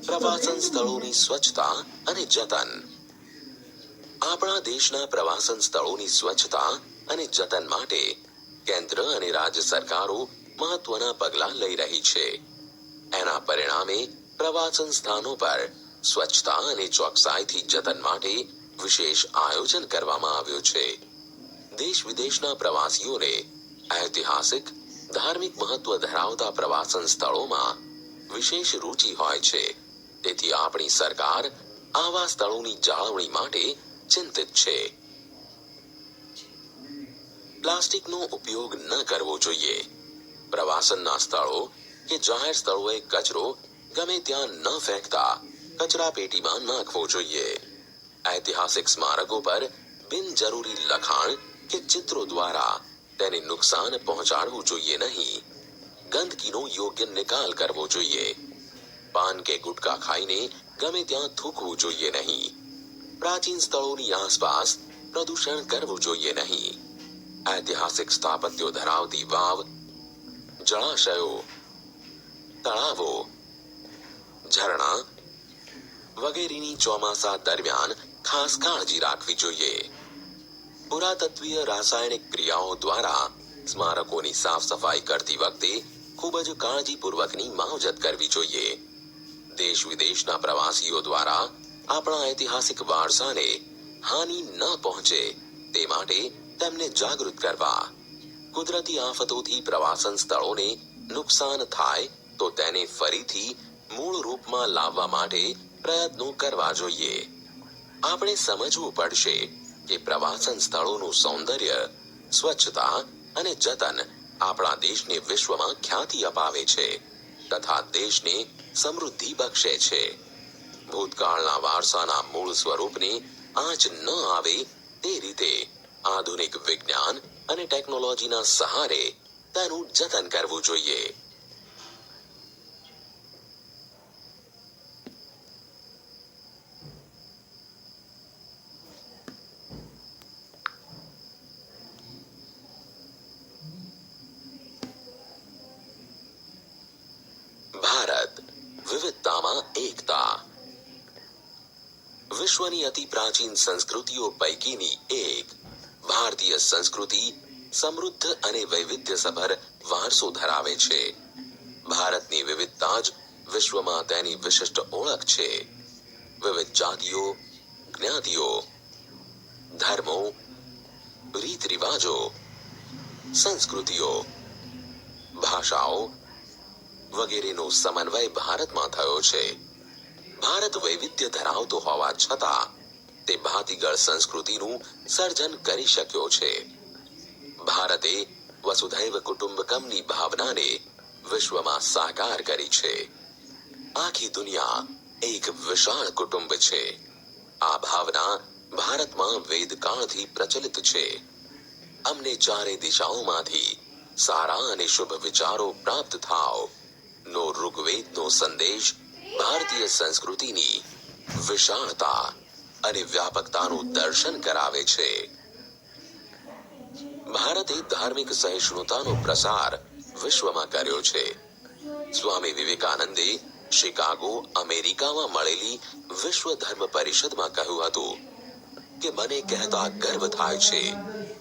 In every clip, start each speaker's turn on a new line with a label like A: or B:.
A: પ્રવાસન સ્થળોની સ્વચ્છતા અને જતન. આપણા દેશના પ્રવાસન સ્થળોની સ્વચ્છતા અને જતન માટે કેન્દ્ર અને રાજ્ય સરકારો મહત્વના પગલાં લઈ રહી છે. એના પરિણામે પ્રવાસન સ્થાનો પર સ્વચ્છતા અને ચોકસાઈથી જતન માટે વિશેષ આયોજન કરવામાં આવ્યું છે. દેશ વિદેશના પ્રવાસીઓને ઐતિહાસિક ધાર્મિક મહત્વ ધરાવતા પ્રવાસન સ્થળોમાં વિશેષ રુચિ હોય છે. તેથી આપણી સરકાર આવા સ્થળોની જાળવણી માટે ચિંતિત છે. પ્લાસ્ટિકનો ઉપયોગ ન કરવો જોઈએ. પ્રવાસનના સ્થળો કે જાહેર સ્થળોએ કચરો ગમે ત્યાં ન ફેંકતા કચરા પેટીમાં નાખવો જોઈએ. ઐતિહાસિક સ્મારકો પર બિનજરૂરી લખાણ કે ચિત્રો દ્વારા તેને નુકસાન પહોંચાડવું જોઈએ નહીં. ગંદકીનો યોગ્ય નિકાલ કરવો જોઈએ. પાન કે ગુટકા ખાઈને ગમે ત્યાં થૂકવું જોઈએ નહીં. પ્રાચીન સ્થળોની આસપાસ પ્રદૂષણ કરવું જોઈએ નહીં. ઐતિહાસિક સ્થાપત્યો ધરાવતી વાવ, જળાશયો, તળાવો, ઝરણા વગેરેની ચોમાસા દરમિયાન ખાસ કાળજી રાખવી જોઈએ. પુરાતત્વીય રાસાયણિક ક્રિયાઓ દ્વારા સ્મારકોની સાફ સફાઈ કરતી વખતે ખૂબ જ કાળજીપૂર્વકની માવજત કરવી જોઈએ. દેશ વિદેશના પ્રવાસીઓ દ્વારા આપણા ઐતિહાસિક વારસાને હાનિ ન પહોંચે તે માટે તેમને જાગૃત કરવા. કુદરતી આફતોથી પ્રવાસન સ્થળોને નુકસાન થાય તો તેને ફરીથી મૂળ રૂપમાં લાવવા માટે પ્રયત્નો કરવા જોઈએ. આપણે સમજવું પડશે કે પ્રવાસન સ્થળોનું સૌંદર્ય, સ્વચ્છતા અને જતન આપણા દેશને વિશ્વમાં ખ્યાતિ અપાવે છે તથા દેશને સમૃદ્ધિ બક્ષે છે. ભૂતકાળના વારસાના મૂળ સ્વરૂપને આંચ ન આવે તે રીતે આધુનિક વિજ્ઞાન અને ટેકનોલોજીના સહારે તેનું જતન કરવું જોઈએ. ભારત વિવિધતામાં એકતા. વિશ્વની અતિ પ્રાચીન સંસ્કૃતિઓ પૈકીની એક ભારતીય સંસ્કૃતિ સમૃદ્ધ અને વૈવિધ્યસભર વારસો ધરાવે છે. ભારતની વિવિધતા જ વિશ્વમાં તેની વિશિષ્ટ ઓળખ છે. વિવિધ જાતિઓ, જ્ઞાતિઓ, ધર્મો, રીત રિવાજો, સંસ્કૃતિઓ, ભાષાઓ વગેરેનો સમન્વય ભારતમાં થયો છે. ભારત વૈવિધ્ય ધરાવતો હોવા છતાં તે ભાતીગળ સંસ્કૃતિનું સર્જન કરી શક્યો છે. ભારતે વસુધૈવ કુટુંબકમની ભાવનાને વિશ્વમાં સાકાર કરી છે. આખી દુનિયા એક વિશાળ કુટુંબ છે. આ ભાવના ભારતમાં વેદકાળથી પ્રચલિત છે. અમને ચારે દિશાઓમાંથી સારા અને શુભ વિચારો પ્રાપ્ત થાવ નો ઋગ્વેદનો સંદેશ ભારતીય સંસ્કૃતિની વિશાળતા અને વ્યાપકતાનું દર્શન કરાવે છે. ભારતે ધાર્મિક સહિષ્ણુતાનો પ્રસાર વિશ્વમાં કર્યો છે. સ્વામી વિવેકાનંદે શિકાગો, અમેરિકામાં મળેલી વિશ્વ ધર્મ પરિષદમાં કહ્યું હતું કે મને કહેતા ગર્વ થાય છે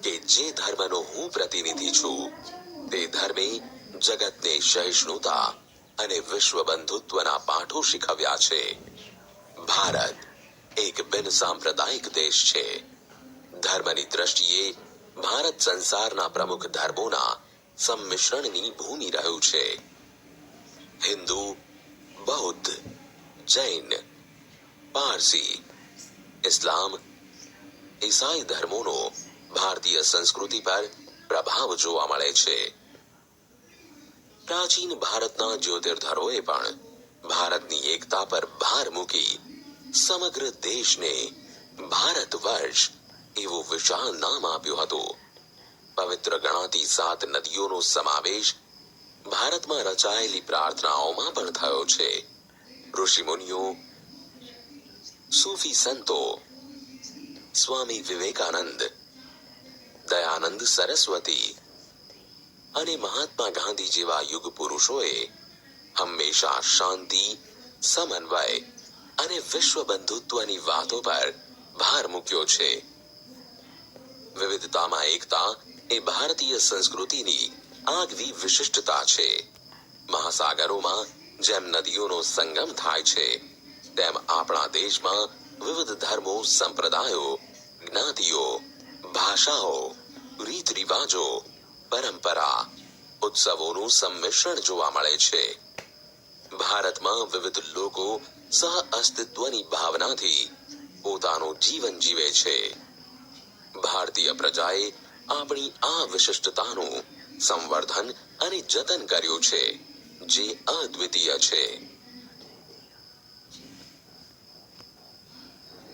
A: કે જે ધર્મનો હું પ્રતિનિધિ છું તે ધર્મે જગતને સહિષ્ણુતા અને વિશ્વ બંધુત્વના પાઠો શીખવ્યા છે. ભારત એક બિન સાંપ્રદાયિક દેશ છે. ધર્મની દ્રષ્ટિએ ભારત સંસારના પ્રમુખ ધર્મોના સંમિશ્રણની ભૂમિ રહ્યું છે. હિન્દુ, બૌદ્ધ, જૈન, પારસી, ઇસ્લામ, ઈસાઈ ધર્મોનો ભારતીય સંસ્કૃતિ પર પ્રભાવ જોવા મળે છે. પ્રાચીન ભારતના જ્યોતિર્ધરોએ પણ ભારતની એકતા પર ભાર મૂકી સમગ્ર દેશને ભારત વર્ષ એવું વિશાળ નામ આપ્યું હતું. પવિત્ર ગણાતી 7 નદીઓનો સમાવેશ ભારતમાં રચાયેલી પ્રાર્થનાઓમાં પણ થયો છે. ઋષિમુનિઓ, સૂફી સંતો, સ્વામી વિવેકાનંદ, દયાનંદ સરસ્વતી અને મહાત્મા ગાંધી જેવા યુગ પુરુષોએ હંમેશા શાંતિ, સમન્વય અને વિશ્વ બંધુત્વની વાતો પર ભાર મૂક્યો છે. વિવિધતામાં એકતા એ ભારતીય સંસ્કૃતિની આગવી વિશિષ્ટતા છે. મહાસાગરોમાં જેમ નદીઓનો સંગમ થાય છે, તેમ આપણા દેશમાં વિવિધ ધર્મો, સંપ્રદાયો, જ્ઞાતિઓ, ભાષાઓ, રીત રિવાજો, પરંપરા, ઉત્સવોનું સંમિશ્રણ જોવા મળે છે. ભારતમાં વિવિધ લોકો સહ અસ્તિત્વની ભાવનાથી પોતાનું જીવન જીવે છે. ભારતીય પ્રજાએ આપણી આ વિશિષ્ટતાનું સંવર્ધન અને જતન કર્યું છે, જે અદ્વિતીય છે.